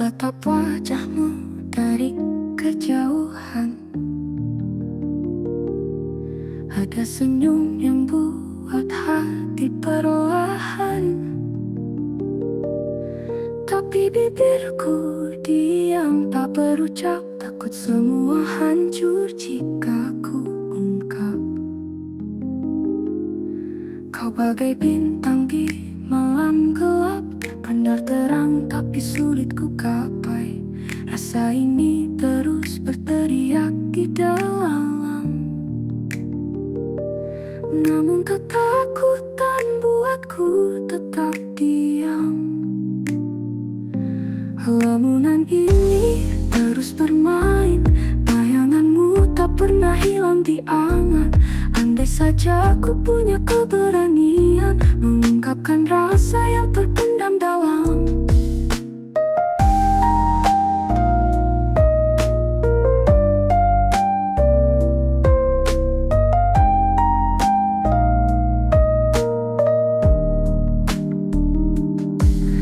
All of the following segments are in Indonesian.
tatap wajahmu dari kejauhan. Ada senyum yang buat hati perlahan, tapi bibirku diam tak berucap. Takut semua hancur jika ku ungkap. Kau bagai bintang di malam gelap, benar terang tapi sulit ku gapai. Rasa ini terus berteriak di dalam, namun ketakutan buatku tetap diam. Lamunan ini terus bermain, bayanganmu tak pernah hilang di angan. Andai saja aku punya keberanian mengungkapkan rasa yang terpendam dalam.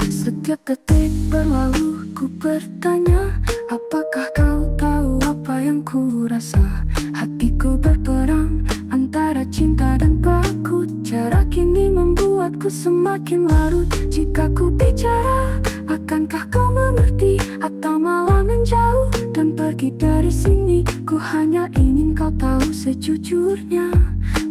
Setiap detik berlalu ku bertanya, apakah kau tahu apa yang ku rasa? Hatiku berperang antara cinta dan takut. Jarak ini membuatku semakin larut. Jika ku bicara, akankah kau mengerti? Atau malah menjauh dan pergi dari sini? Ku hanya ingin kau tahu sejujurnya,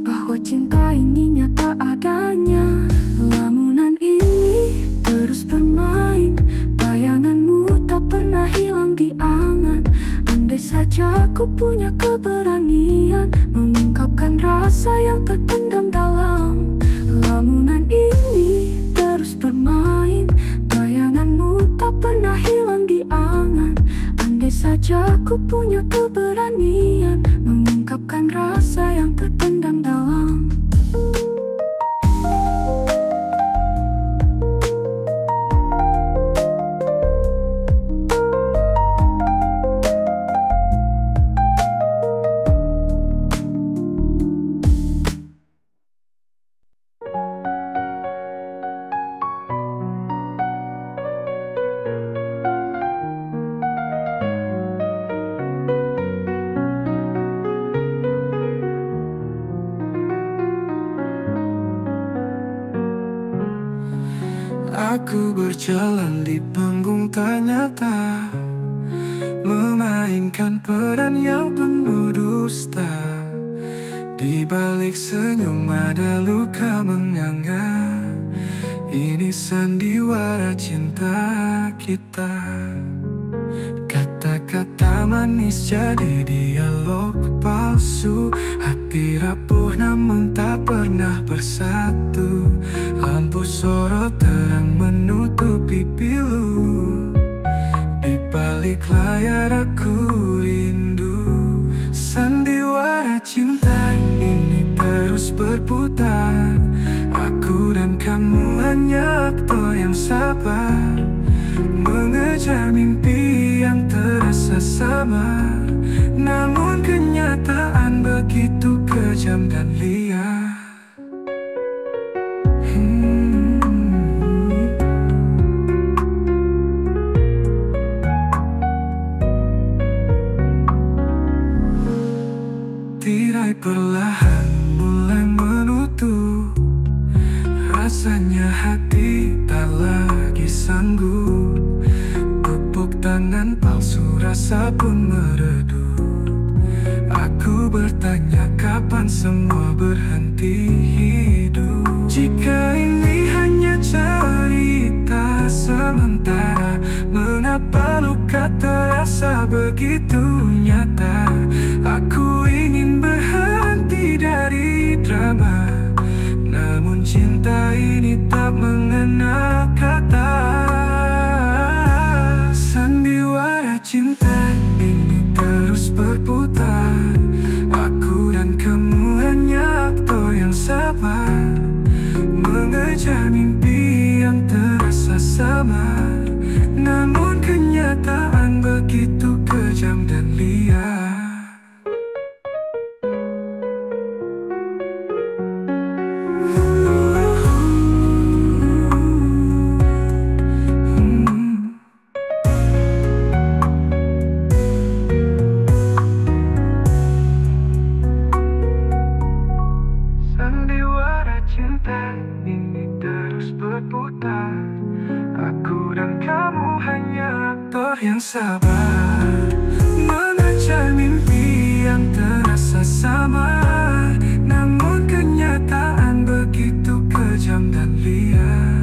bahwa cinta ini nyata adanya. Lamunan ini terus bermain, bayanganmu tak pernah hilang di angan. Andai saja aku punya keberanian mengungkapkan rasa yang terpendam dalam. Lamunan ini terus bermain, bayanganmu tak pernah hilang di angan. Andai saja aku punya keberanian mengungkapkan rasa yang terpendam dalam. Aku berjalan di panggung tak nyata, memainkan peran yang penuh dusta. Di balik senyum ada luka menganga. Ini sandiwara cinta kita. Kata-kata manis jadi dialog palsu. Hati rapuh namun tak pernah bersatu. Lampu sorot terang menutupi pilu. Di balik layar aku rindu. Sandiwara cinta ini terus berputar. Aku dan kamu hanya aktor yang sabar, mengejar mimpi yang terasa sama. Namun kenyataan begitu kejam dan liar. Tirai perlahan mulai menutup. Rasanya hati tak lagi sanggup. Tepuk tangan palsu rasa pun meredup. Aku bertanya kapan semua berhenti hidup. Jika ini hanya cerita sementara, mengapa luka terasa begitu nyata? Aku ingin berhenti dari drama, namun cinta ini tak mengenal kata. Sandiwara cinta ini terus berputar. Aku dan kamu hanya aktor yang sabar, mengejar mimpi yang terasa sama. Namun kenyataan begitu kejam dan liar. bersabar mengejar mimpi yang terasa samar, namun kenyataan begitu kejam dan liar.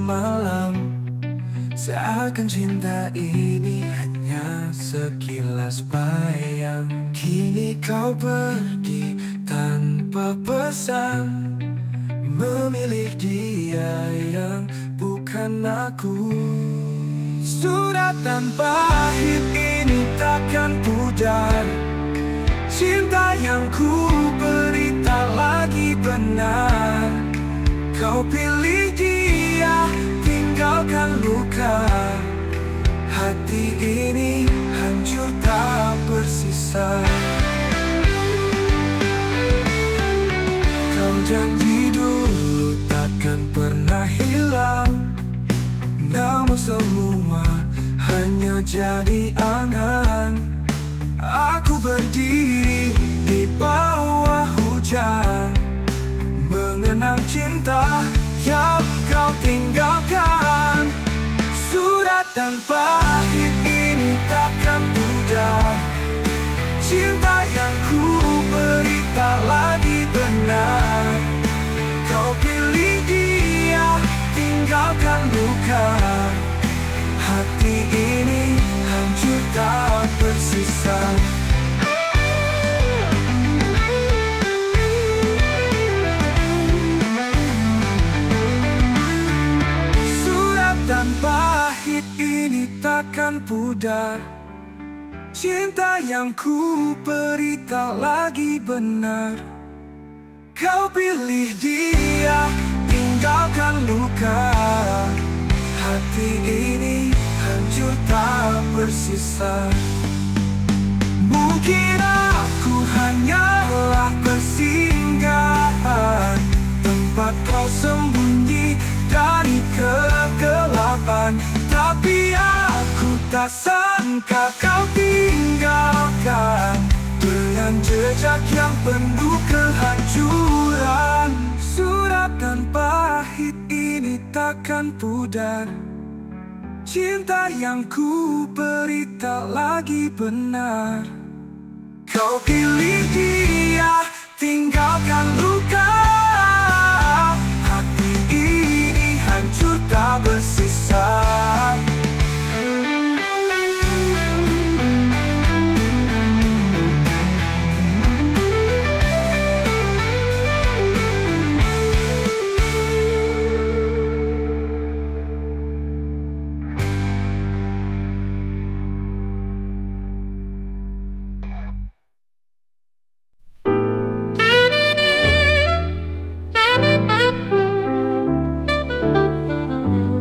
Malam, seakan cinta ini hanya sekilas bayang. Kini kau pergi tanpa pesan, memilih dia yang bukan aku. Surat tanpa pahit ini takkan pudar, cinta yang ku beri tak lagi benar. Kau pilih dia, tinggalkan luka. Hati ini hancur tak bersisa. Kau janji dulu takkan pernah hilang, namun semua hanya jadi angan. Aku berdiri di bawah hujan, mengenang cinta yang kau tinggalkan. Surat tanpa pahit ini takkan mudah, cinta yang ku beri tak lagi benar. Kau pilih dia, tinggalkan luka. Hati ini hancur tak bersisa. Dan pahit ini takkan pudar, cinta yang ku beri tak lagi benar. Kau pilih dia, tinggalkan luka. Hati ini hancur tak bersisa. Mungkin aku hanyalah persinggahan, tempat kau sembunyi dari kegelapan. Tapi aku tak sangka kau tinggalkan, dengan jejak yang penuh kehancuran. Surat tanpa pahit ini takkan pudar, cinta yang ku beri tak lagi benar. Kau pilih dia, tinggalkan luka. Hati ini hancur tak bersisa.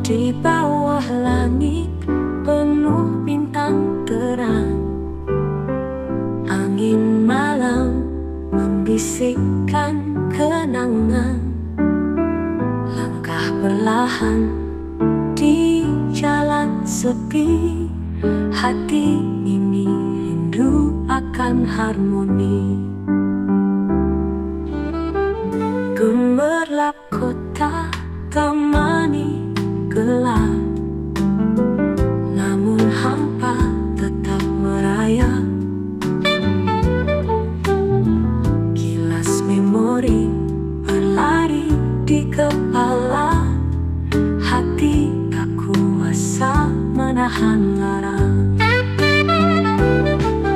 Di bawah langit penuh bintang terang, angin malam membisikkan kenangan. Langkah perlahan di jalan sepi, hati ini rindu akan harmoni. Gemerlap kota temani gelap, namun hampa tetap merayap. Kilas memori berlari di kepala, hati tak kuasa menahan lara.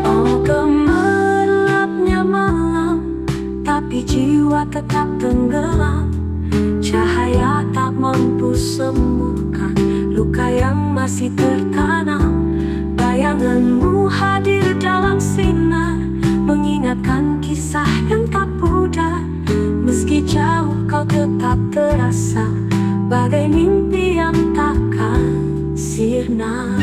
Oh, gemerlapnya malam, tapi jiwa tetap tenggelam. Cahaya tak mampu sembuhkan luka yang masih tertanam. Bayanganmu hadir dalam sinar, mengingatkan kisah yang tak pudar. Meski jauh kau tetap terasa, bagai mimpi yang takkan sirna.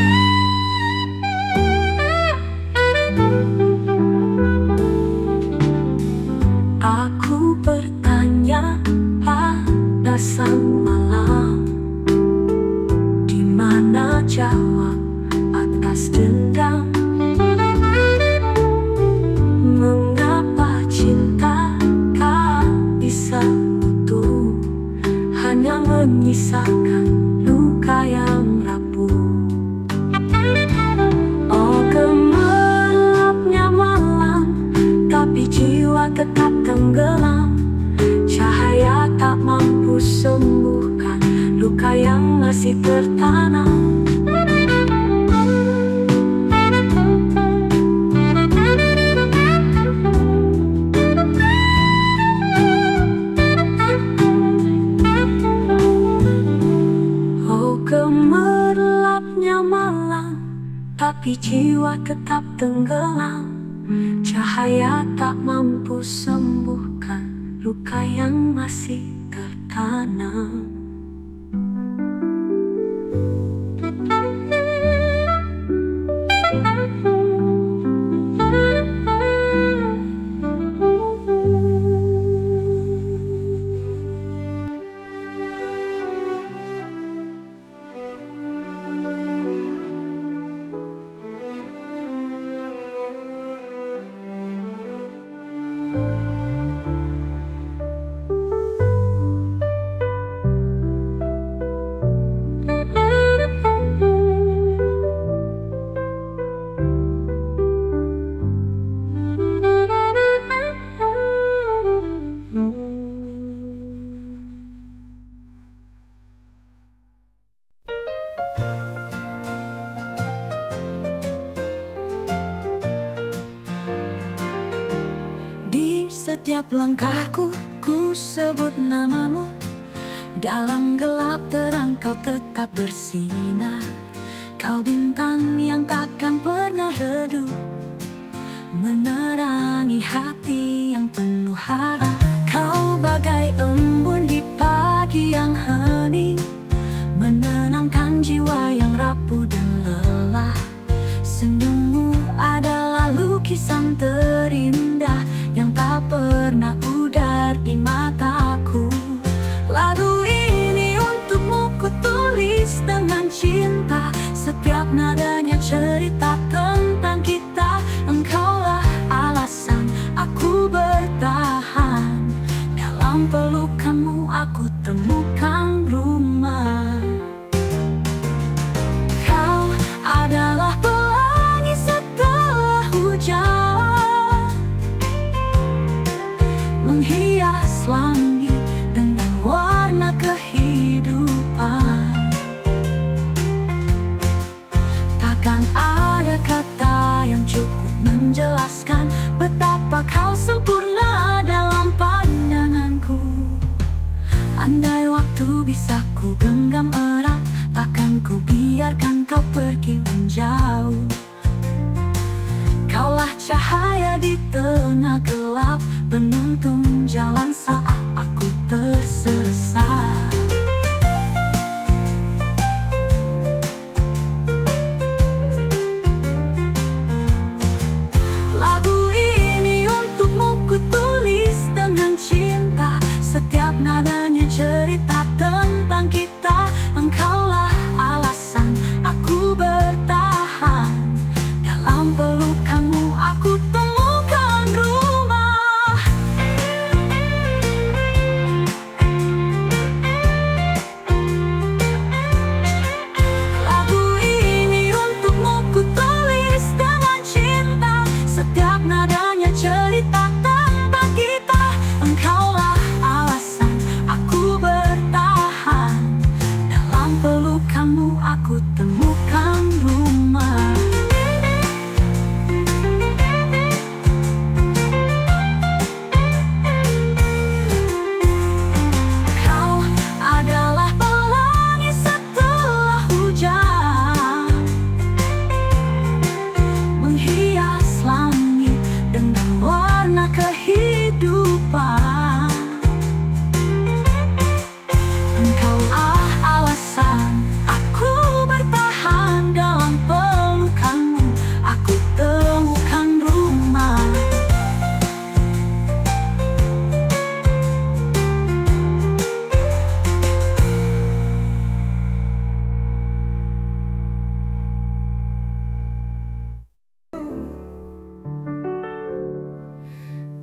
tetap tenggelam. Cahaya tak mampu sembuhkan luka yang masih tertanam. Oh, gemerlapnya malam, tapi jiwa tetap tenggelam. Cahaya tak mampu sembuhkan luka yang masih tertanam. Setiap langkahku, ku sebut namamu. Dalam gelap terang kau tetap bersinar. Kau bintang yang takkan pernah redup, menerangi hati yang penuh harap. Kau bagai embun di pagi yang hening, menenangkan jiwa yang rapuh dan lelah. Senyummu adalah lukisan terindah yang tak pernah pudar di mataku. Lagu ini untukmu ku tulis dengan cinta. Setiap nadanya cerita tentang kita. Engkaulah alasan aku bertahan. Dalam pelukanmu aku temukan rumah. Kau adalah pelangi setelah hujan, menghias langit dengan warna kehidupan. Takkan ada kata yang cukup menjelaskan betapa kau sempurna dalam pandanganku. Andai waktu bisa ku genggam erat, takkan ku biarkan kau pergi menjauh. Kaulah cahaya di tengah gelap, penuntun jalan saat aku tersesat. Lagu ini untukmu ku tulis dengan cinta. Setiap nadanya cerita tentang kita. Engkaulah alasan aku bertahan. Dalam pelukanmu aku temukan rumah. Lagu ini untukmu ku tulis dengan cinta. Setiap nadanya cerita tentang kita. Engkaulah alasan aku bertahan. Dalam pelukanmu aku temukan rumah. Kau adalah pelangi setelah hujan, menghias langit dengan warna kehidupan. Engkaulah alasan aku bertahan. Dalam pelukanmu aku temukan rumah.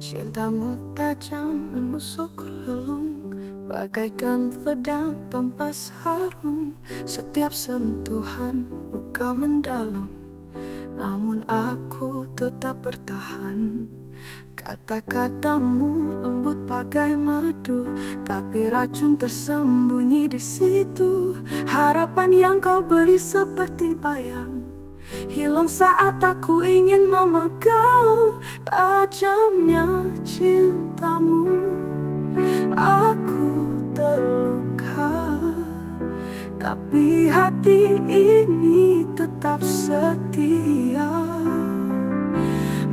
Cintamu tajam menusuk relung, bagaikan pedang tanpa sarung. Setiap sentuhan luka mendalam, namun aku tetap bertahan. Kata-katamu lembut bagai madu, tapi racun tersembunyi di situ. Harapan yang kau beri seperti bayang, hilang saat aku ingin memegang. Tajamnya cintamu, aku terluka, tapi hati ini tetap setia.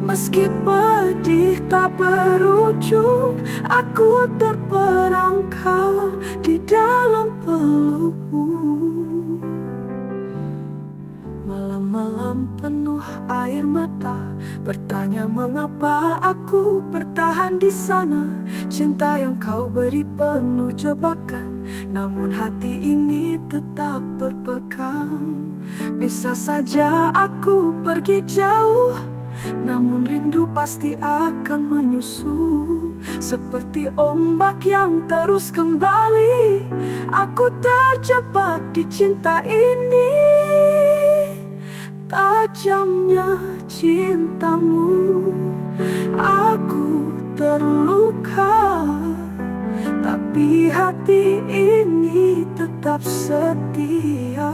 Meski pedih tak berujung, aku terperangkap di dalam pelukmu. Malam-malam penuh air mata, bertanya mengapa aku bertahan di sana. Cinta yang kau beri penuh jebakan, namun hati ini tetap berpegang. Bisa saja aku pergi jauh, namun rindu pasti akan menyusul. Seperti ombak yang terus kembali, aku terjebak di cinta ini. Tajamnya cintamu, aku terluka, tapi hati ini tetap setia.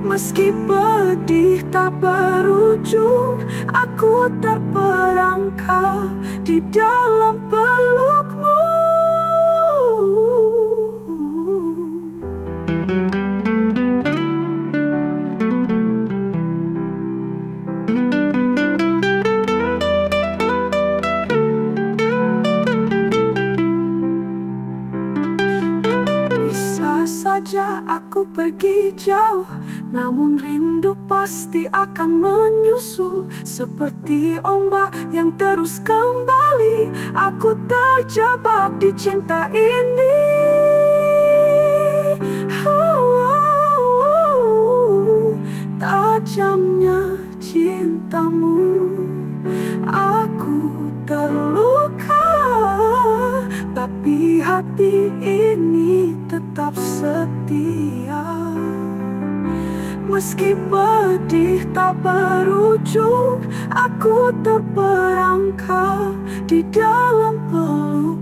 Meski pedih tak berujung, aku terperangkap di dalam pelukmu. Bisa saja aku pergi jauh, namun rindu pasti akan menyusul. Seperti ombak yang terus kembali, aku terjebak di cinta ini. Tajamnya cintamu, aku terluka, tapi hati ini tetap setia. Meski pedih tak berujung, aku terperangkap di dalam pelukmu.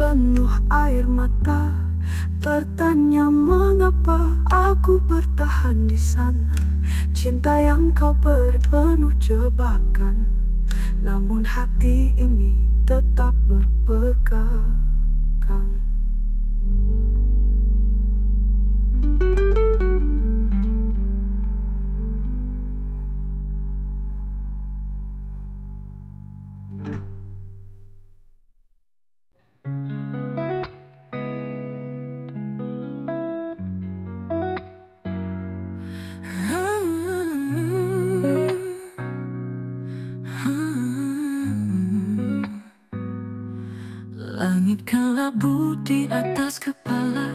Penuh air mata, bertanya mengapa aku bertahan di sana. Cinta yang kau beri penuh jebakan, namun hati ini tetap berpegang. Langit kelabu di atas kepala,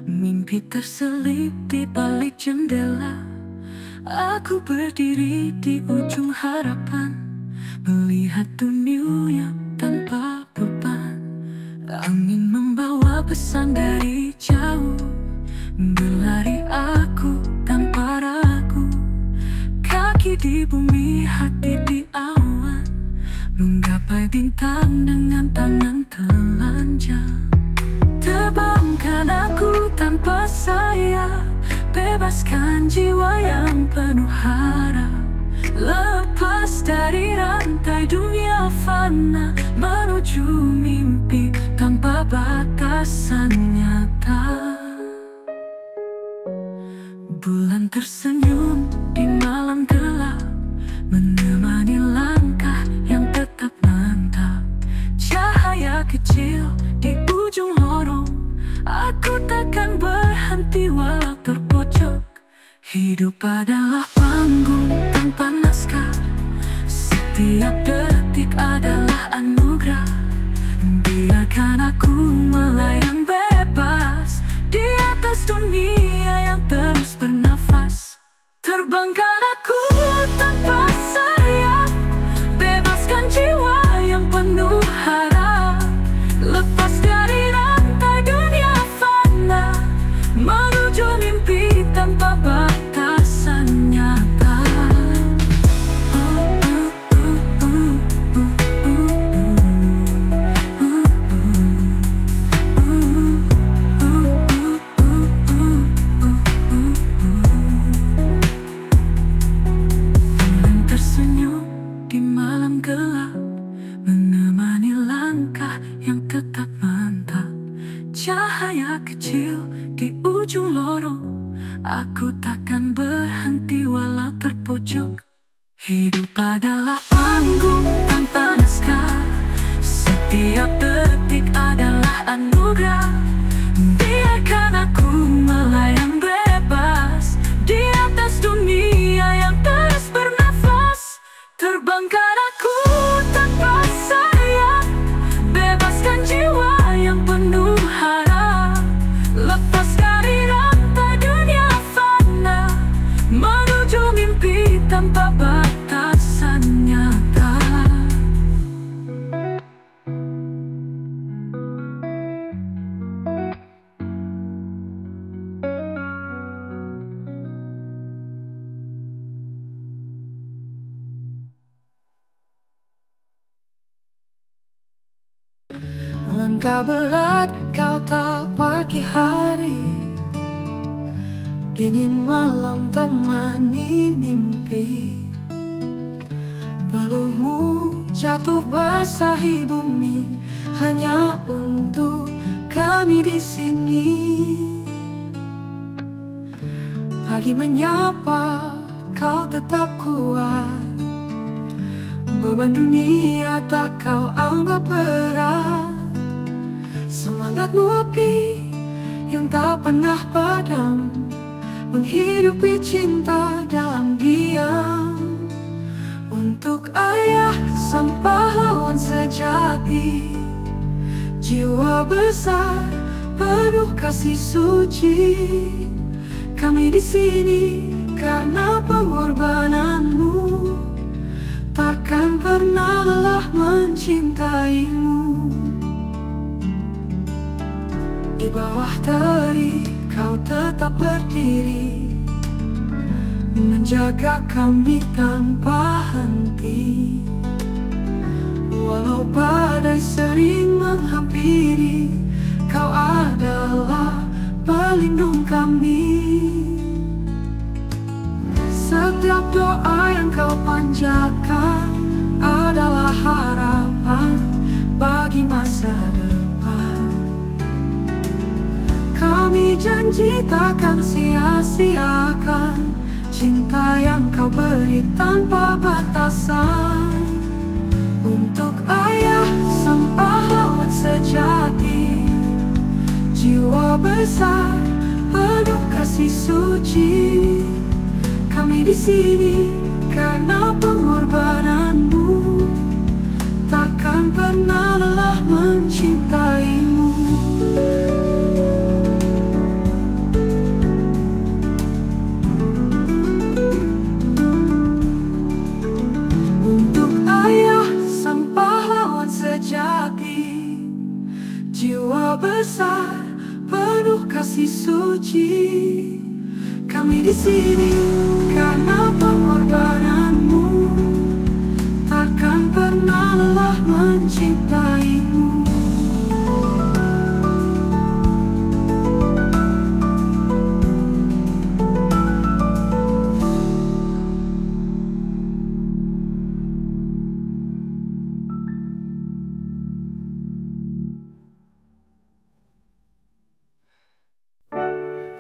mimpi terselip di balik jendela. Aku berdiri di ujung harapan, melihat dunia tanpa beban. Angin membawa pesan dari jauh, berlari aku tanpa ragu. Kaki di bumi, hati di awan, menggapai bintang dengan tangan telanjang. Terbangkan aku tanpa sayap, bebaskan jiwa yang penuh harap. Lepas dari rantai dunia fana, menuju mimpi tanpa batasan nyata. Bulan tersenyum di malam gelap, menemani langkah yang tetap mantap. Cahaya kecil di ujung lorong, aku takkan berhenti walau terpojok. Hidup adalah panggung tanpa naskah. Setiap detik adalah anugerah. Biarkan aku melayang bebas di atas dunia yang terus bernafas. Terbangkan aku tanpa sayap, bebaskan jiwa yang penuh harap. Lepas dari rantai dunia fana, menuju mimpi tanpa batasan nyata. Bulan tersenyum di malam gelap, menemani langkah yang tetap mantap. Cahaya kecil di ujung lorong, aku takkan berhenti walau terpojok. Hidup adalah panggung tanpa naskah. Setiap detik adalah anugerah. Biarkan aku melayang bebas di atas dunia yang terus bernafas. Terbangkan aku tanpa sayap, bebaskan jiwa yang penuh harap. Lepas dari rantai dunia fana, menuju mimpi tanpa batasan nyata. Langkah berat kau tak pagi hari, dingin malam temani mimpi. Pelukmu jatuh basahi bumi, hanya untuk kami di sini. Pagi menyapa, kau tetap kuat. Beban dunia tak kau anggap berat. Semangatmu api yang tak pernah padam, menghidupi cinta dalam diam. Untuk ayah sang pahlawan sejati, jiwa besar penuh kasih suci. Kami di sini karena pengorbananmu, takkan pernah lelah mencintaimu. Di bawah terik kau tetap berdiri, menjaga kami tanpa henti. Walau badai sering menghampiri, kau adalah pelindung kami. Setiap doa yang kau panjatkan adalah harapan bagi masa depan. Kami janji takkan sia-siakan cinta yang kau beri tanpa batasan. Untuk ayah sang pahlawan sejati, jiwa besar penuh kasih suci. Kami di sini karena pengorbananmu, takkan pernah lelah mencintaimu. Untuk ayah sang pahlawan sejati, jiwa besar penuh kasih suci. Kami di sini karena pengorbananmu, takkan pernah lelah mencintaimu.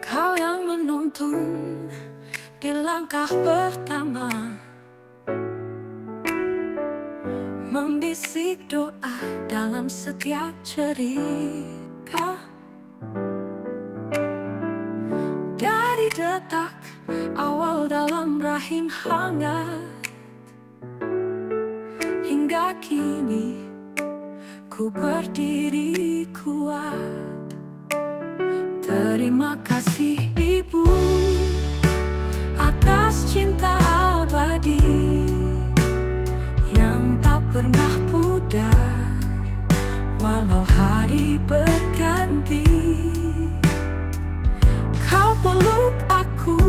Kau yang menuntun di langkah pertama, membisik doa dalam setiap cerita. Dari detak awal kau dalam rahim hangat. Hingga kini ku berdiri kuat. Terima kasih Ibu atas cinta abadi yang tak pernah pudar walau hari berganti. Kau peluk aku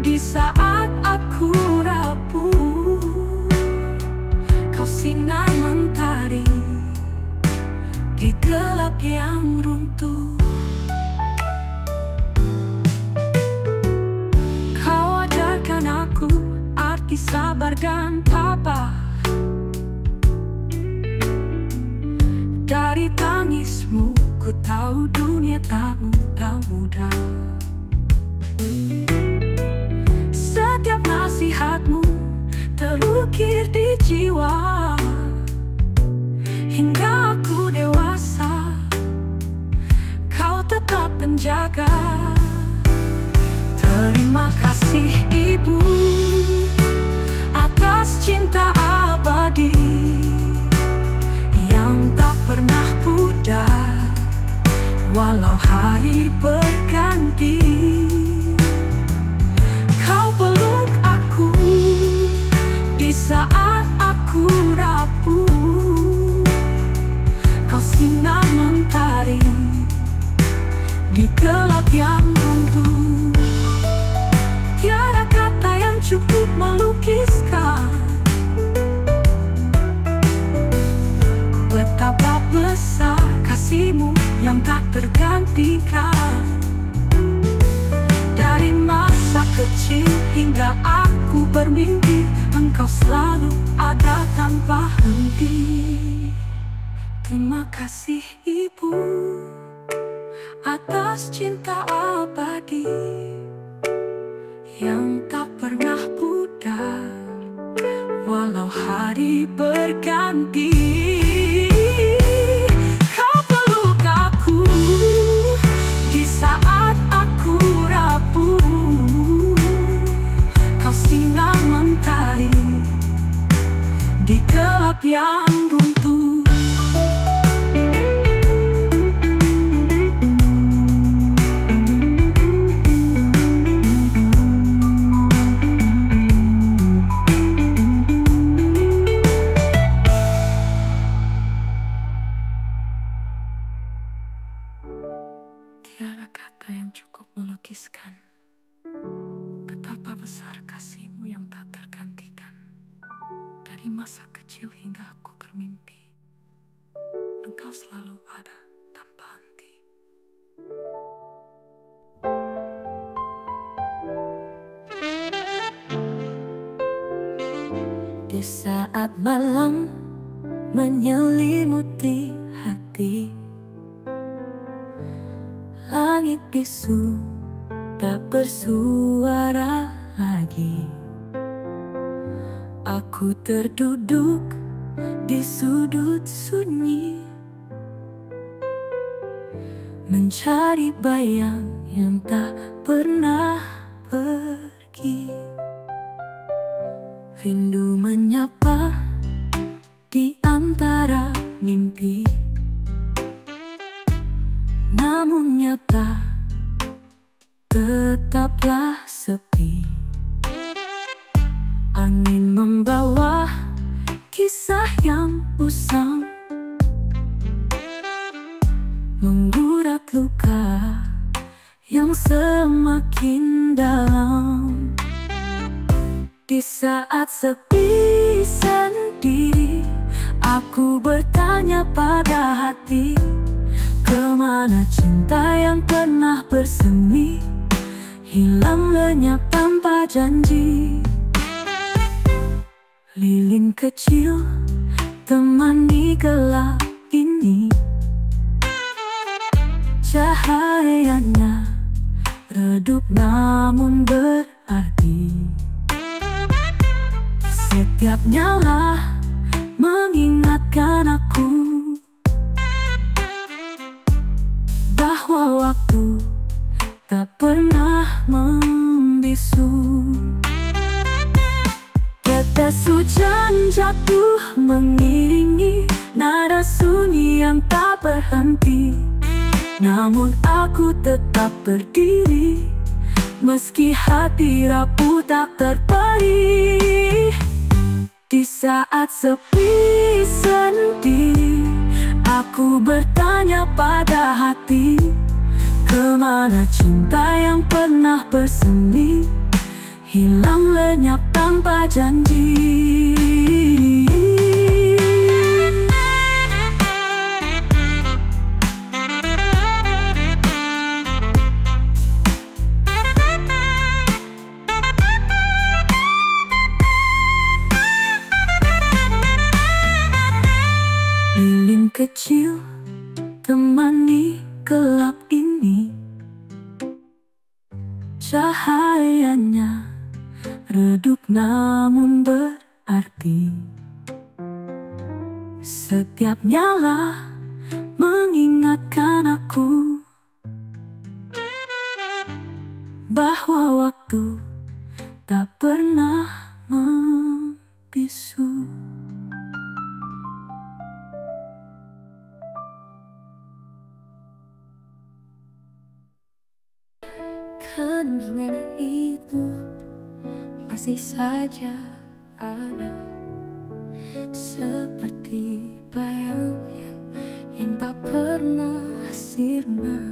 di saat aku rapuh. Kau sinar mentari di gelap yang runtuh. Kau ajarkan aku arti sabar dan tabah. Dari tangismu ku tahu dunia tak mudah. Setiap nasihatmu terukir di jiwa. Hingga aku dewasa, kau tetap penjaga. Terima kasih Ibu atas cinta abadi yang tak pernah pudar walau hari berganti. Kau peluk aku di saat aku rapuh. Kau sinar mentari di gelap yang runtuh. Tiada kata yang cukup melukiskan betapa besar kasih-Mu yang tak tergantikan. Dari masa kecil hingga aku bermimpi, Engkau selalu ada tanpa henti. Terima kasih Ibu atas cinta abadi yang tak pernah pudar walau hari berganti. Kau peluk aku di saat aku rapuh. Kau sinar mentari di gelap yang runtuh. Tiada kata yang cukup melukiskan betapa besar kasih-Mu yang tak tergantikan. Dari masa kecil hingga aku bermimpi, Engkau selalu ada tanpa henti. Di saat malam menyelimuti hati, langit bisu tak bersuara lagi. Aku terduduk di sudut sunyi, mencari bayang yang tak pernah pergi. Rindu menyapa di antara mimpi, namun nyata tetaplah sepi. Angin membawa kisah yang usang, menggurat luka yang semakin dalam. Di saat sepi sendiri, aku bertanya pada hati, kemana cinta yang pernah bersemi, hilang lenyap tanpa janji. Lilin kecil temani gelap ini, cahayanya redup namun berarti. Setiap nyala mengingatkan aku bahwa waktu tak pernah membisu. membisu. Tetes hujan jatuh mengiringi nada sunyi yang tak berhenti. Namun aku tetap berdiri, meski hati rapuh tak terperi. Di saat sepi sendiri, aku bertanya pada hati, kemana cinta yang pernah bersemi, hilang lenyap tanpa janji. Lilin kecil temani gelap ini, cahayanya redup namun berarti. Setiap nyala mengingatkan aku bahwa waktu tak pernah membisu. Kenangan itu masih saja ada, seperti bayang yang tak pernah sirna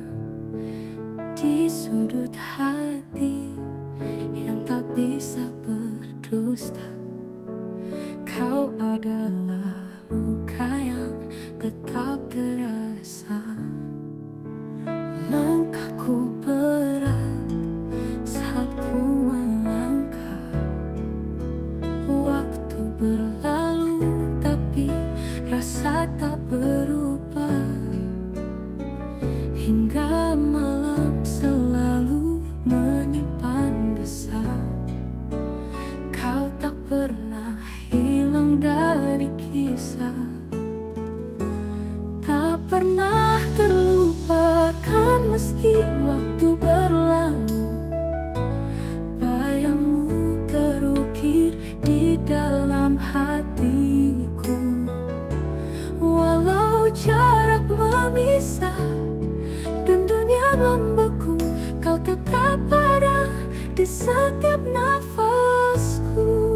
di sudut hati yang tak bisa berdusta. Kau adalah luka yang tetap terasa. Langkahku berat saat ku melangkah. Waktu berlalu tapi rasa tak berubah. Hingga malam selalu menyimpan desah. Kau tak pernah hilang dari kisah, tak pernah terlupakan meski waktu berlalu. Bayangmu terukir di dalam hatiku. Walau jarak memisah dan dunia membeku, kau tetap ada di setiap nafasku.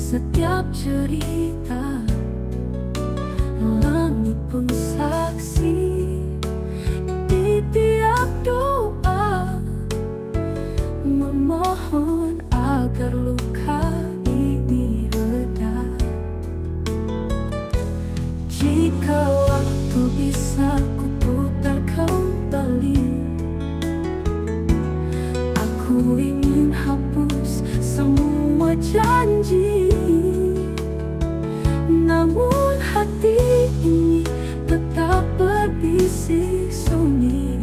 Setiap cerita, langit pun saksi di tiap doa, memohon agar luka ini reda. Jika waktu bisa kuputar kembali, aku ingin hapus semua janji. Namun hati ini tetap berbisik sunyi.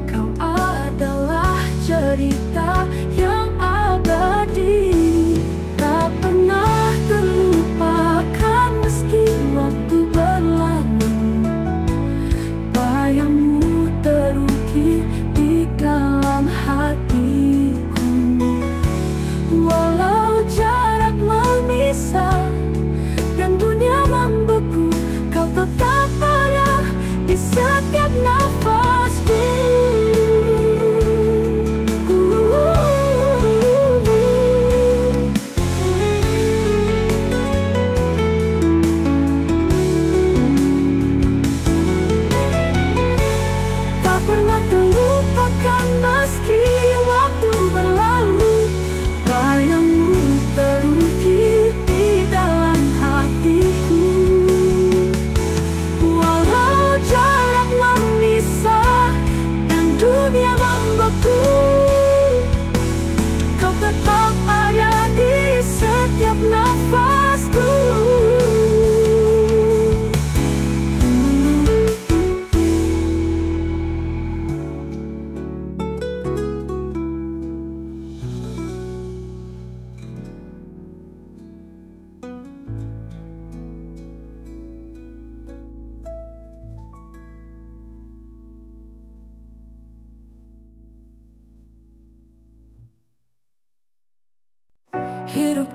Kau adalah cerita yang abadi, tak pernah terlupakan meski waktu berlalu. Bayangmu terukir di dalam hatiku. Walau jarak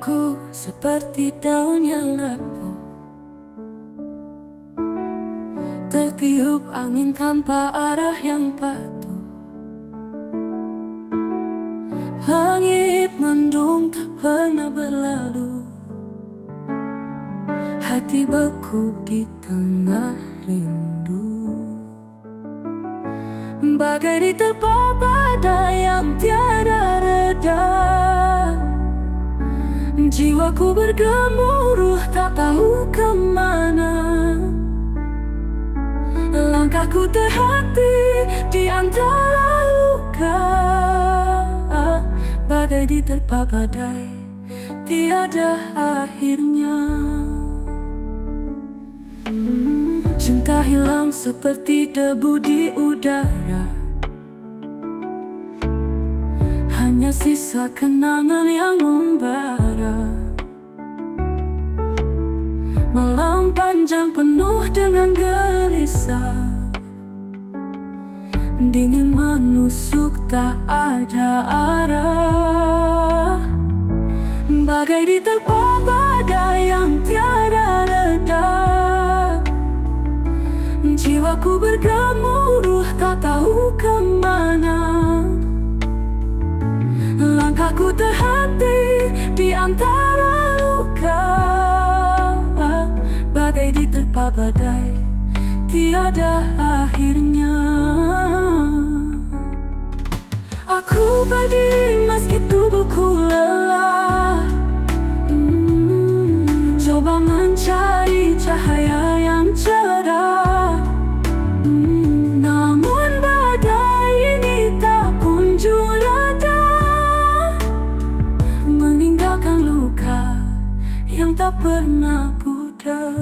Aku seperti daun yang rapuh, tertiup angin tanpa arah yang patuh. Langit mendung tak pernah berlalu, hati beku di tengah rindu. Bagai diterpa badai yang tiada reda, jiwaku bergemuruh tak tahu kemana. Langkahku terhenti di antara luka, bagai diterpa badai tiada akhirnya. Cinta hilang seperti debu di udara, hanya sisa kenangan yang membara. Malam panjang penuh dengan gelisah, dingin menusuk tak ada arah. Bagai diterpa badai yang tiada reda, jiwaku bergemuruh tak tahu kemana. Langkahku terhenti di antara luka, bagai diterpa badai tiada akhirnya. Aku berdiri meski tubuhku lelah, coba mencari cahaya yang cerah. Namun badai ini tak kunjung reda, meninggalkan luka yang tak pernah pudar.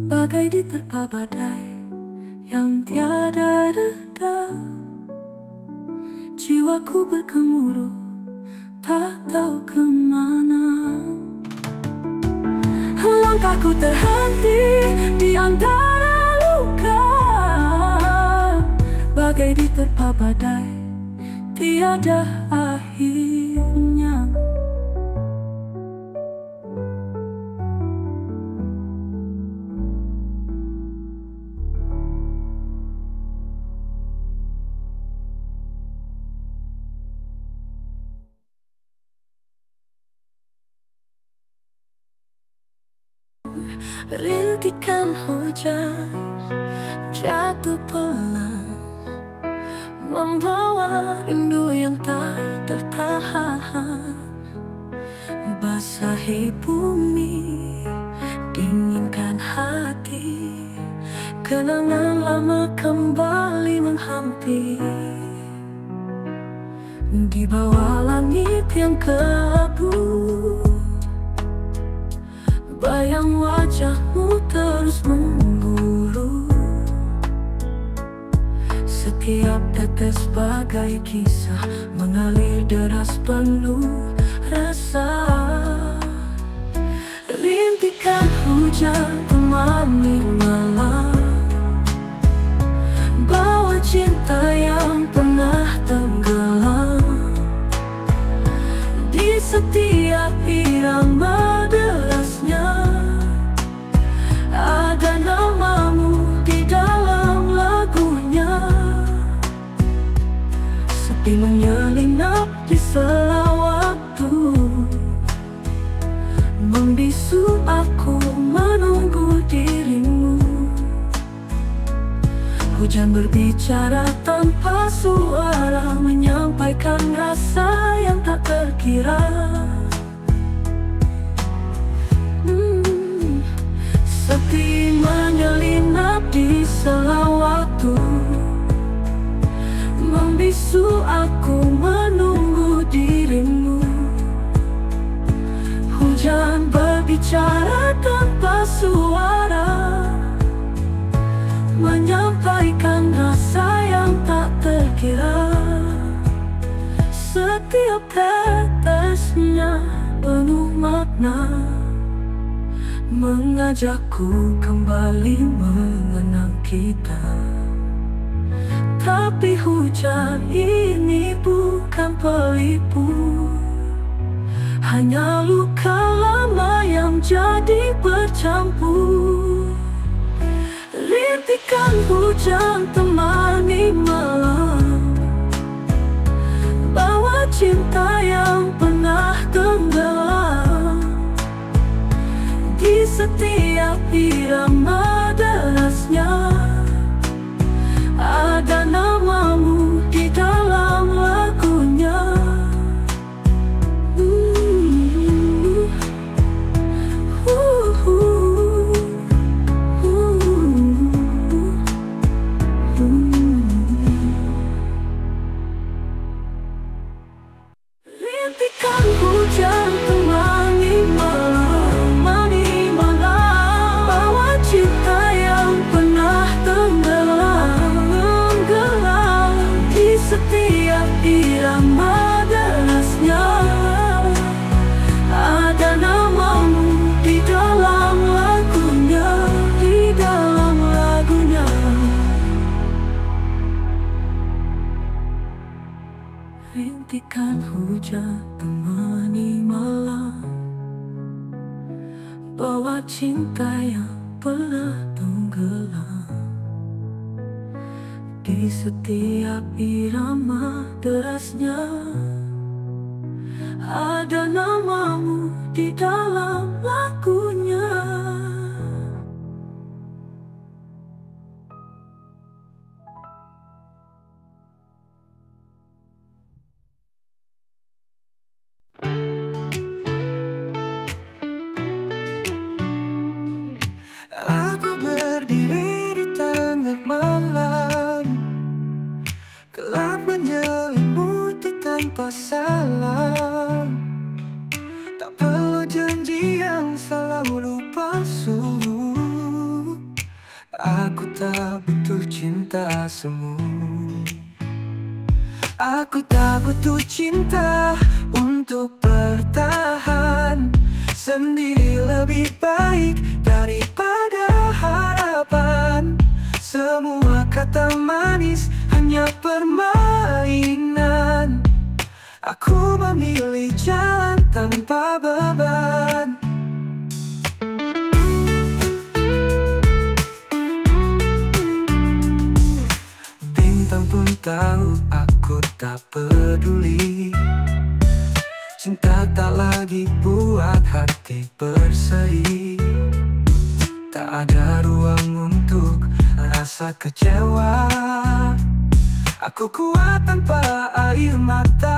Bagai diterpa badai yang tiada reda, jiwaku bergemuruh tak tahu kemana. Langkahku terhenti di antara luka, bagai diterpa badai tiada akhirnya. Rintikan hujan jatuh pelan, membawa rindu yang tak tertahan. Basahi bumi, dinginkan hati, kenangan lama kembali menghampiri. Di bawah langit yang kelabu, bayang wajahmu terus mengguru. Setiap tetes bagai kisah mengalir deras penuh rasa. Rintikan hujan temani malam, bawa cinta yang pernah tenggelam. Di setiap irama derasnya ada namamu di dalam lagunya. Sepi menyelinap di sela waktu, membisu aku menunggu dirimu. Hujan berbicara tanpa suara, menyampaikan rasa yang tak terkira. Sepi menyelinap di sela waktu, membisu aku menunggu dirimu. Hujan berbicara tanpa suara, menyampaikan rasa yang tak terkira. Setiap tetesnya penuh makna, mengajakku kembali mengenang kita. Tapi hujan ini bukan pelipu, hanya luka lama yang jadi bercampur. Rintikan hujan temani malam, bawa cinta yang pernah tenggelam. Di setiap irama derasnya ada namamu di dalam lagunya. Rintikan hujan temani malam, bawa cinta yang pernah tenggelam. Di setiap irama derasnya ada namamu di dalam lagunya, di dalam lagunya. Rintikan hujan temani malam, bawa cinta yang pernah tenggelam. Di setiap irama derasnya ada namamu di dalam lagunya. Aku berdiri di tengah malam, gelap menyelimuti tanpa salam. Tak perlu janji yang selalu palsu, aku tak butuh cinta semu. Aku tak butuh cinta untuk bertahan. Sendiri lebih baik daripada harapan. Semua kata manis hanya permainan. Aku memilih jalan tanpa beban. Bintang pun tahu aku tak peduli. Cinta tak lagi buat hati berseri. Tak ada ruang untuk rasa kecewa. Aku kuat tanpa air mata.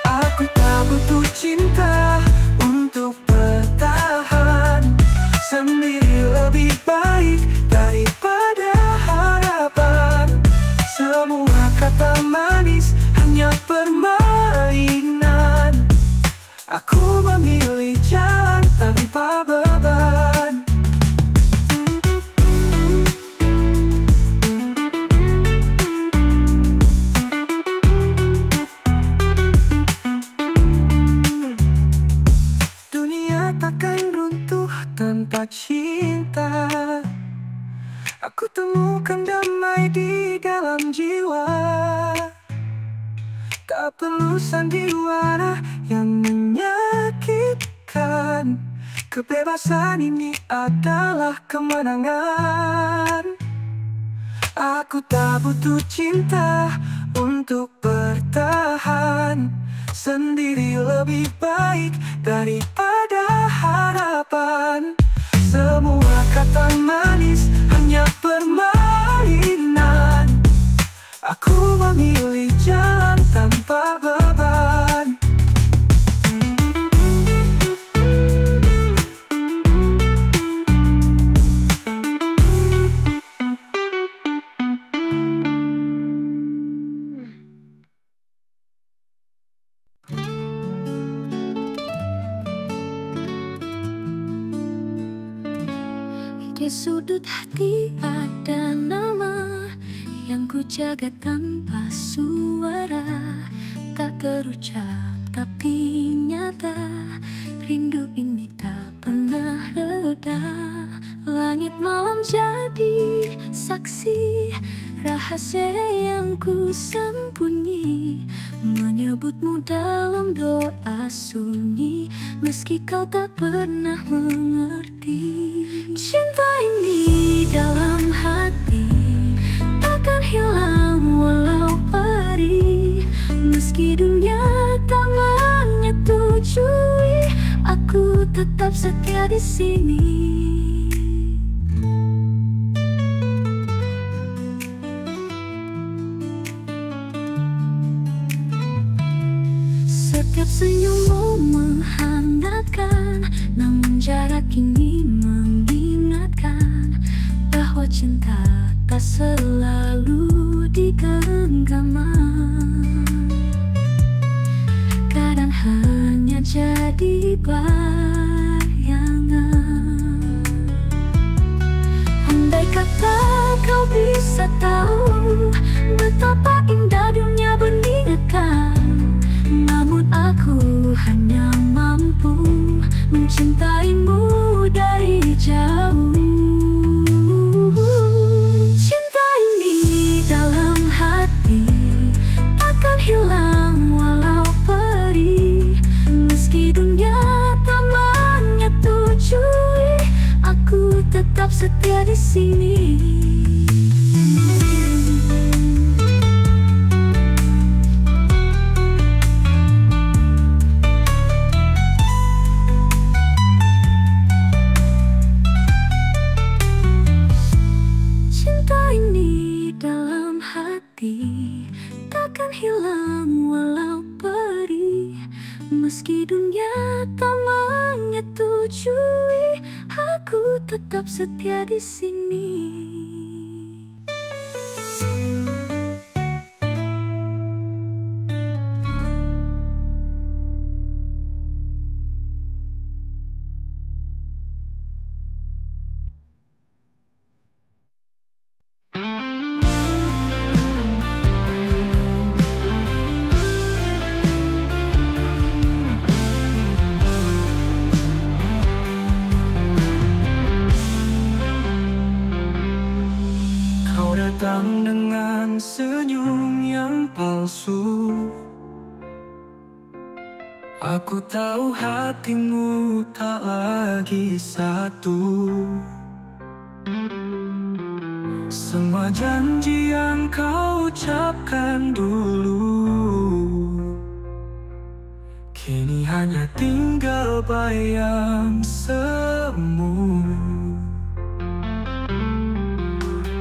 Aku tak butuh cinta untuk bertahan. Sendiri lebih baik daripada harapan. Semua kata manis hanya permainan. Aku memilih jalan tanpa beban. Dunia takkan runtuh tanpa cinta. Aku temukan damai di dalam jiwa. Tak perlu sandiwara yang menyakitkan. Kebebasan ini adalah kemenangan. Aku tak butuh cinta untuk bertahan. Sendiri lebih baik daripada harapan. Semua kata manis hanya permainan. Aku memilih jalan tanpa beban. Di sudut hati ada nama yang ku jaga tanpa suara. Tak terucap tapi nyata, rindu ini tak pernah reda. Langit malam jadi saksi rahasia yang ku sembunyi, menyebutmu dalam doa sunyi, meski kau tak pernah mengerti. Cinta ini dalam hati takkan hilang walau perih, meski dunia tak menyetujui, aku tetap setia di sini. Setiap senyummu menghangatkan, namun jarak ini mengingatkan bahwa cinta tak selalu di genggaman. Kadang hanya jadi bayangan. Andai kata kau bisa tahu betapa indah dunia mengingatkan, namun aku hanya mampu mencintaimu dari jauh. Cinta ini dalam hati takkan hilang walau perih, meski dunia tak menyetujui, aku tetap setia di sini. Takkan hilang walau perih, meski dunia tak menyetujui, aku tetap setia di sini. Datang dengan senyum yang palsu, aku tahu hatimu tak lagi satu. Semua janji yang kau ucapkan dulu kini hanya tinggal bayang semu.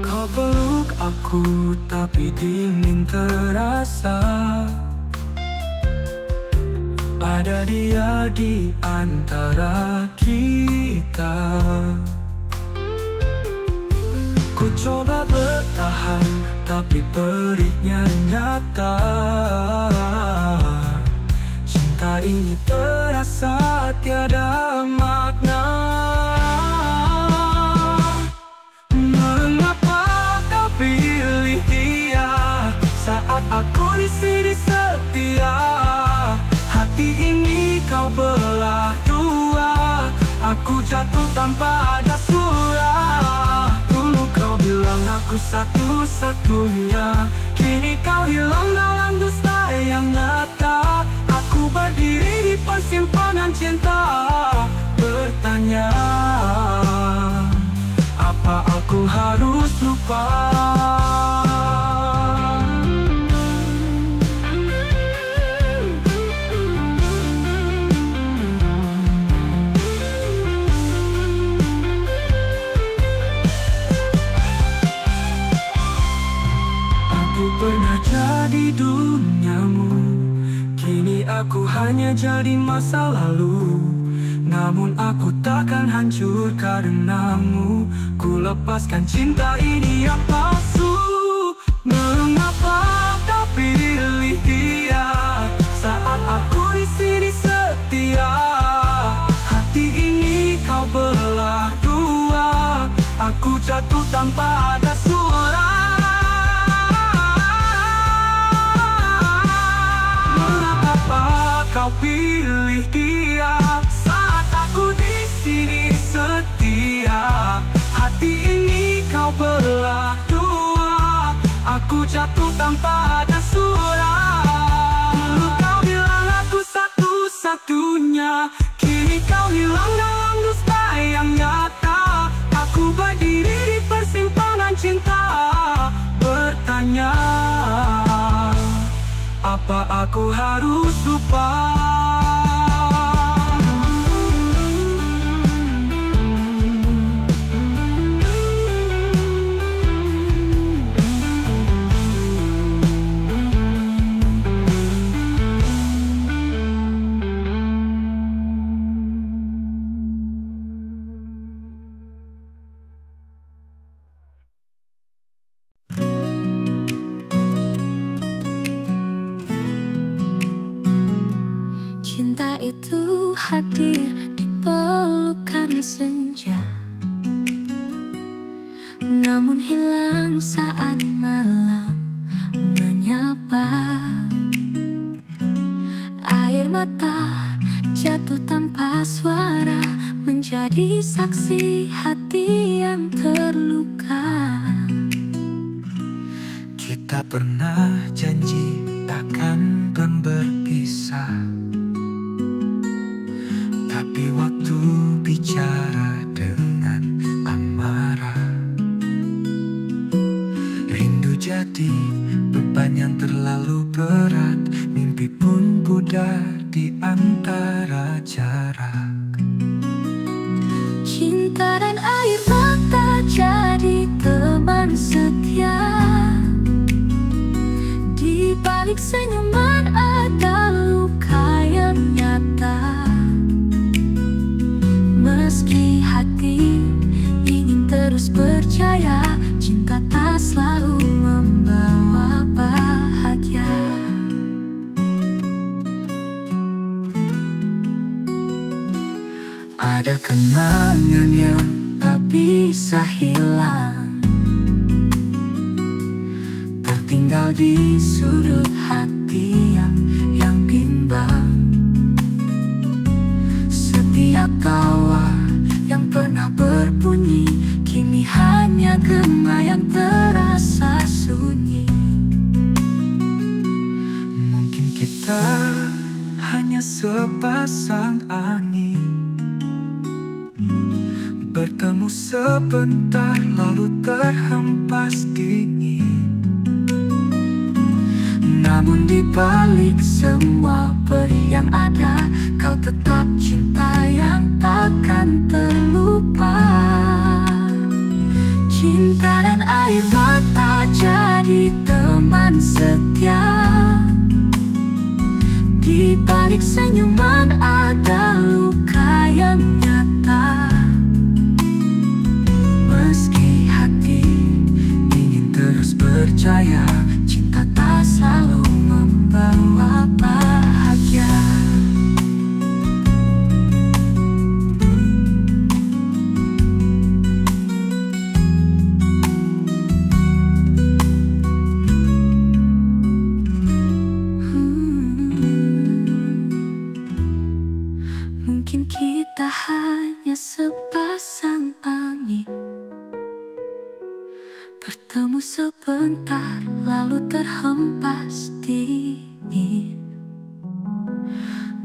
Kau peluk aku tapi dingin terasa, ada dia di antara kita. Ku coba bertahan tapi perihnya nyata. Cinta ini terasa tiada makna. Pilih dia saat aku di sini setia. Hati ini kau belah dua, aku jatuh tanpa ada suara. Dulu kau bilang aku satu-satunya, kini kau hilang dalam dusta yang nyata. Aku berdiri di persimpangan cinta, bertanya, apa aku harus lupa? Aku pernah jadi duniamu, kini aku hanya jadi masa lalu. Namun aku takkan hancur karenamu. Ku lepaskan cinta ini yang palsu. Mengapa kau pilih dia saat aku di sini setia? Hati ini kau belah dua, aku jatuh tanpa ada suara. Mengapa kau pilih dia? tanpa ada surat. Dulu kau bilang aku satu-satunya, kini kau hilang dalam dusta yang nyata. Aku berdiri di persimpangan cinta, bertanya, apa aku harus lupa? Cinta itu hadir di pelukan senja, namun hilang saat malam menyapa. Air mata jatuh tanpa suara, menjadi saksi hati yang terluka. Kita pernah janji takkan berpisah, tapi waktu bicara dengan amarah. Rindu jadi beban yang terlalu berat, mimpi pun pudar di antara jarak. Cinta dan air mata jadi teman setia, di balik senyuman ada luka yang nyata. Meski hati ingin terus percaya, cinta tak selalu membawa bahagia. Ada kenangan yang tak bisa hilang, tertinggal di sudut hati yang bimbang. Setiap tawa yang pernah berbunyi, kini hanya gema yang terasa sunyi. Mungkin kita hanya sepasang angin, bertemu sebentar lalu terhempas dingin. Namun di balik semua perih yang ada, kau tetap cinta yang takkan terlupa. Cinta dan air mata jadi teman setia, di balik senyuman ada luka yang nyata. Meski hati ingin terus percaya, cinta tak selalu membawa bahagia. Mungkin kita hanya sepasang angin, bertemu sebentar lalu terhempas dingin.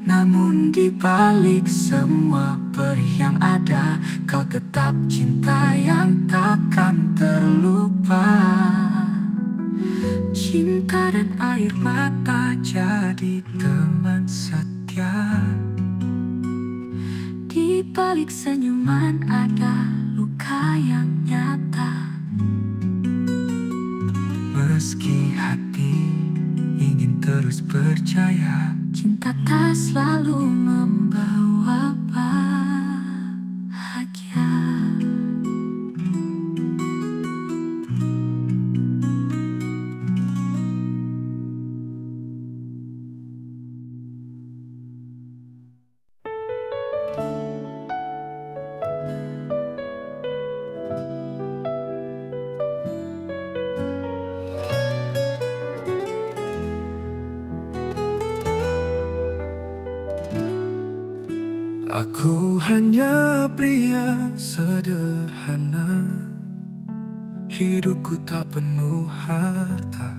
Namun di balik semua perih yang ada, kau tetap cinta yang takkan terlupa. Cinta dan air mata jadi teman setia, di balik senyuman ada luka yang nyata. Meski hati ingin terus percaya, cinta tak selalu membawa bahagia. Aku hanya pria sederhana, hidupku tak penuh harta.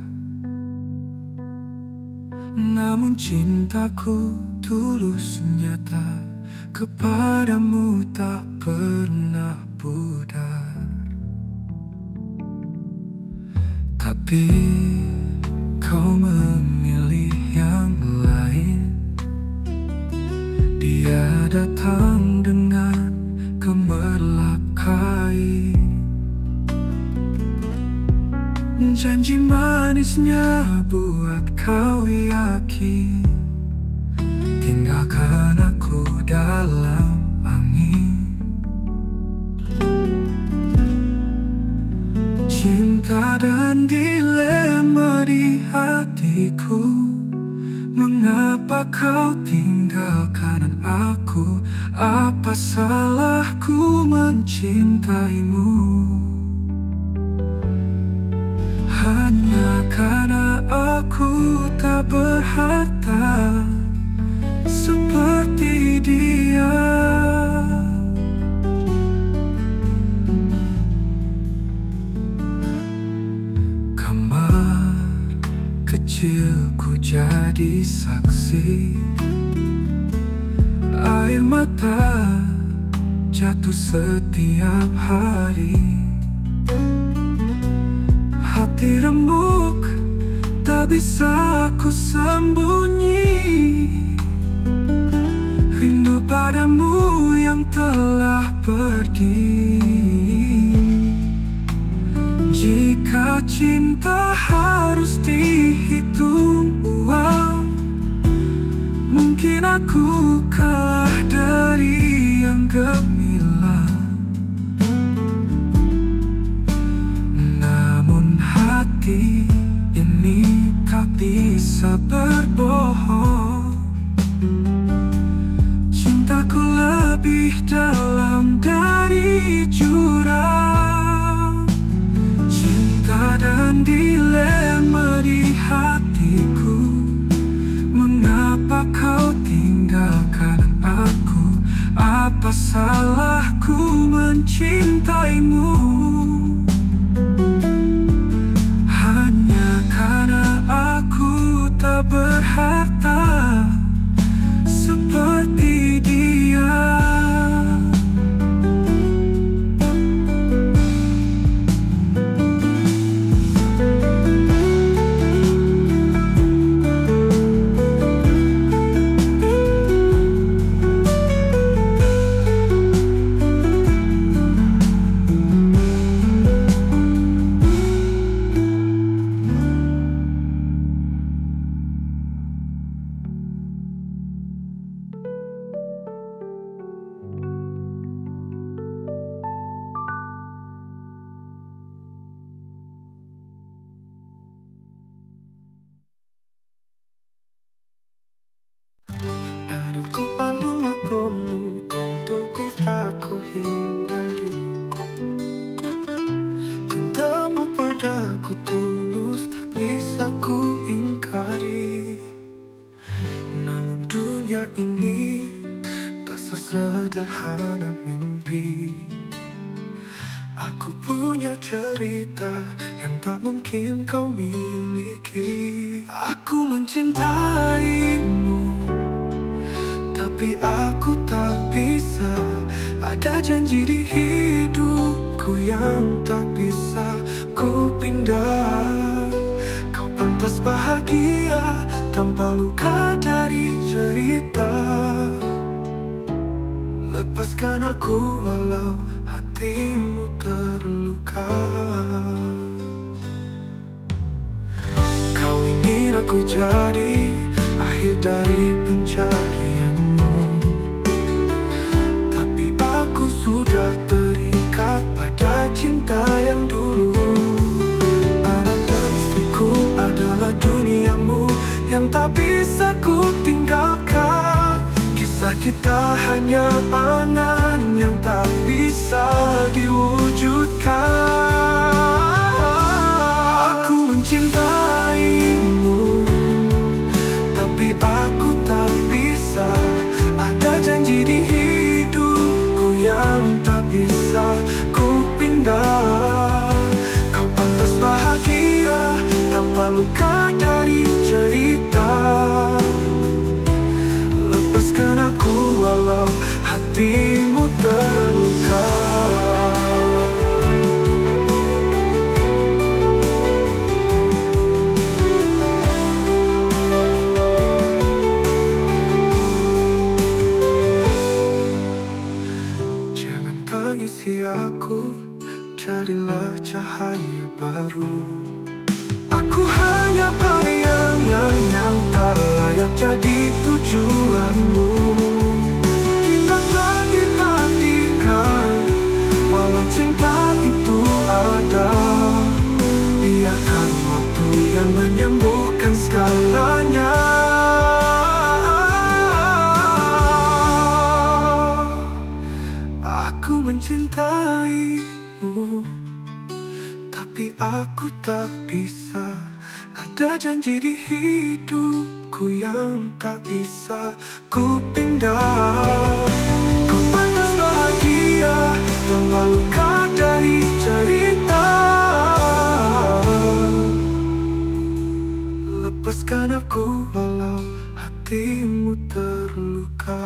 Namun cintaku tulus nyata, kepadamu tak pernah pudar. Tapi kau memilih yang lain. Dia datang dengan gemerlap kain. Janji manisnya buat kau yakin, tinggalkan aku dalam angin. Cinta dan dilema di hatiku, mengapa kau tinggalkan aku? Apa salahku mencintaimu? Hanya karena aku tak berharta seperti dia. Kamar kecilku jadi saksi, air mata jatuh setiap hari. Hati remuk, tak bisa ku sembunyi, rindu padamu yang telah pergi. Jika cinta harus dihitung uang, mungkin aku kalah dari yang gemilang. Hati ini tak bisa berbohong, cintaku lebih dalam dari jurang. Cinta dan dilema di hatiku, mengapa kau tinggalkan aku? Apa salahku mencintaimu? Tak berharta seperti dia. Cintamu tulus, tak bisa ku ingkari. Namun dunia ini tak sesederhana mimpi. Aku punya cerita yang tak mungkin kau miliki. Aku mencintaimu, tapi aku tak bisa. Ada janji di hidupku yang tak bisa ku pindah. Kau pantas bahagia tanpa luka dari cerita. Lepaskan aku walau hatimu terluka. Kau ingin aku jadi akhir dari pencarianmu, tapi aku sudah terikat pada cinta yang dulu. Anak dan istriku adalah duniamu yang tak bisa ku tinggalkan. Kisah kita hanya angan yang tak bisa diwujudkan. Aku mencintaimu, tapi aku tak bisa. Ada janji di hidupku yang tak bisa ku pindah. Kau pantas bahagia tanpa luka dari cerita. tangisi aku, jadilah cahaya baru. Aku hanya bayangan yang tak layak jadi tujuanmu. Bintang langit matikan, walau cinta itu ada. Biarkan waktu yang menyembuhkan segalanya. Aku mencintaimu, tapi aku tak bisa. Ada janji di hidupku yang tak bisa ku pindah. Kau pantas bahagia tanpa luka dari cerita. Lepaskan aku walau hatimu terluka.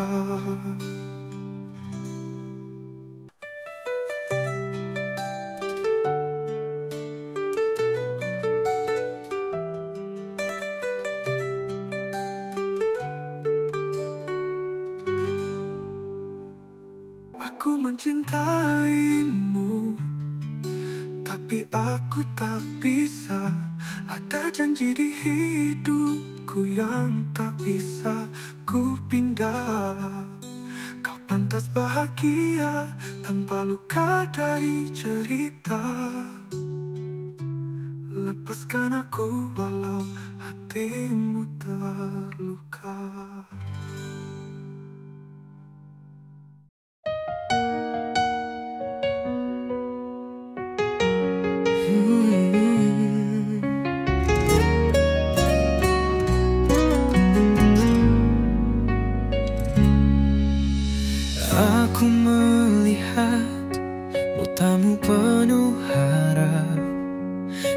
Aku mencintaimu, tapi aku tak bisa. Ada janji di hidupku yang tak bisa ku pindah. Kau pantas bahagia tanpa luka dari cerita. Lepaskan aku walau hatimu terluka. Aku melihat matamu penuh harap.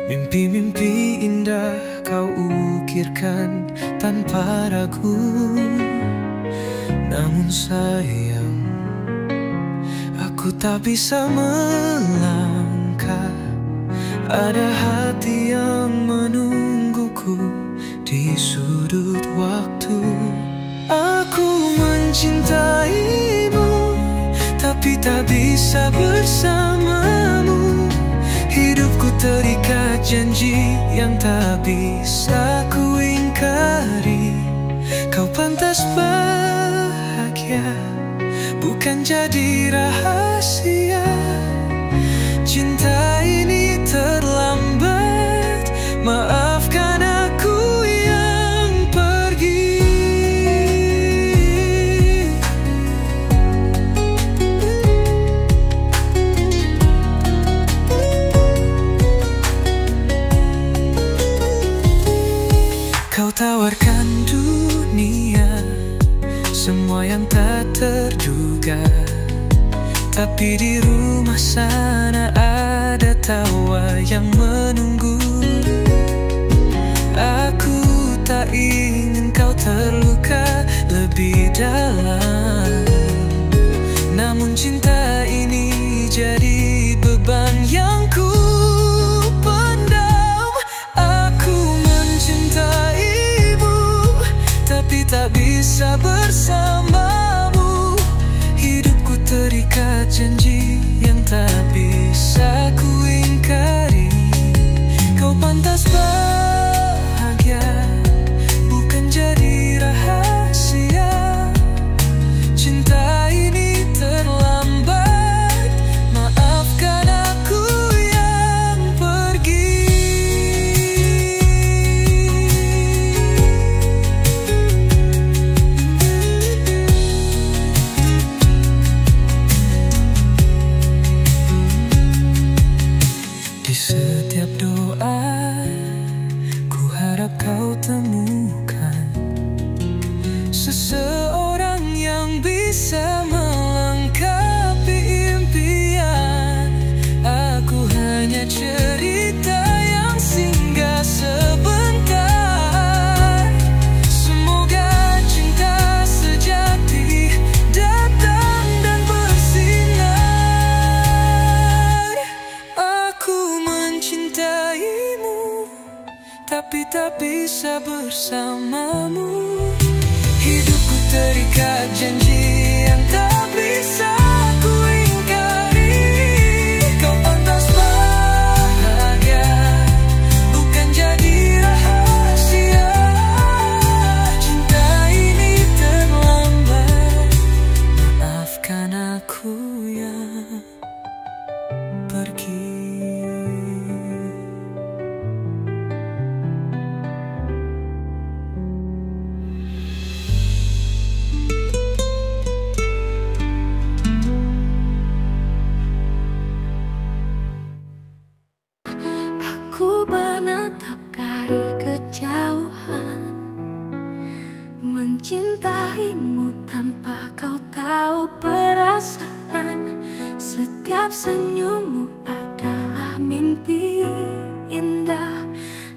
Mimpi-mimpi indah kau ukirkan tanpa ragu. Namun sayang, aku tak bisa melangkah. Ada hati yang menungguku di sudut waktu. Aku mencintaimu, tapi tak bisa bersamamu. Hidupku terikat janji yang tak bisa ku ingkari. Kau pantas bahagia, bukan jadi rahasia. Cinta ini terlambat, maafkan aku yang pergi. Kau tawarkan dunia, semua yang tak terduga. Tapi di rumah sana ada tawa yang menunggu. Aku tak ingin kau terluka lebih dalam. Namun cinta ini jadi beban yang ku pendam. Aku mencintaimu, tapi tak bisa bersamamu. Hidupku terikat janji yang tak bisa ku ingkari. Kau pantas bahagia, bukan jadi rahasia. Cinta ini terlambat, maafkan aku yang pergi. Di setiap doa, ku harap kau temukan seseorang yang bisa melengkapi impian. Aku hanya cerita yang singgah sebentar. Semoga cinta sejati datang dan bersinar. Aku mencintaimu, tapi tak bisa bersamamu. Hidupku terikat janji yang tak bisa ku ingkari. pergi. Aku menatap dari kejauhan, mencintaimu tanpa kau tahu perasaan. Setiap senyummu adalah mimpi indah,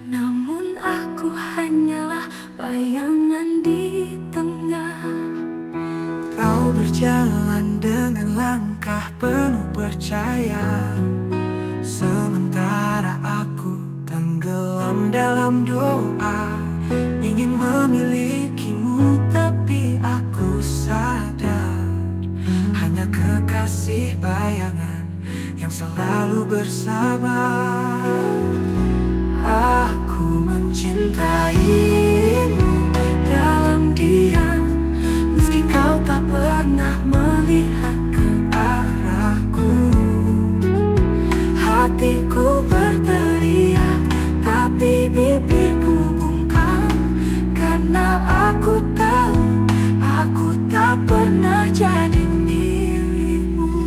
namun aku hanyalah bayangan di tengah. Kau berjalan dengan langkah penuh percaya, sementara aku tenggelam dalam doa. Ingin memilikimu tapi aku sadar hanya kekasih bayangan yang selalu bersama. Aku mencintaimu dalam diam, meski kau tak pernah melihat ke arahku. Hatiku berteriak, tapi bibirku bungkam, karena aku tahu aku tak pernah jadi milikmu.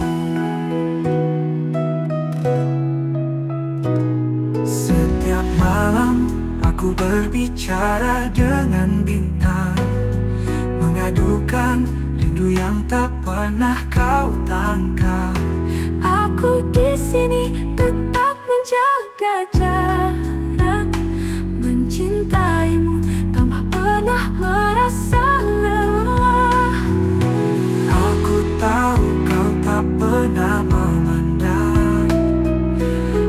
Setiap malam aku berbicara dengan bintang, mengadukan rindu yang tak pernah kau tangkap. Aku di sini tetap menjaga jarak, mencintaimu tanpa pernah merasa lelah. Aku tahu kau tak pernah memandang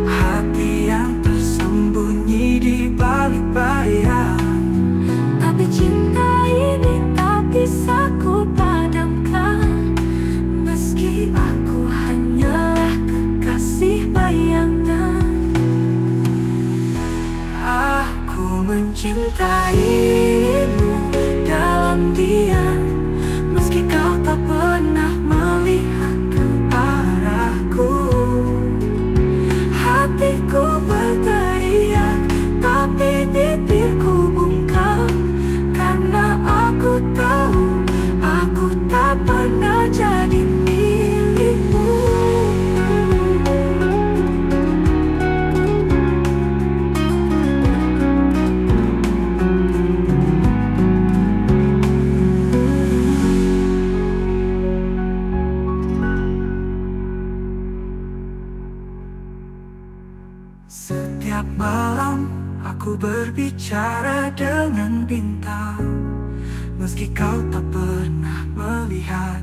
hati yang tersembunyi di balik bayang. Tapi cinta ini tak bisa ku padamkan, meski aku hanyalah kekasih bayangan. Aku mencintaimu dalam diam, meski kau tak pernah melihat ke arahku. Hatiku berteriak, tapi bibirku bungkam, karena aku tahu aku tak pernah jadi milikmu. Setiap malam aku berbicara dengan bintang, meski kau tak pernah melihat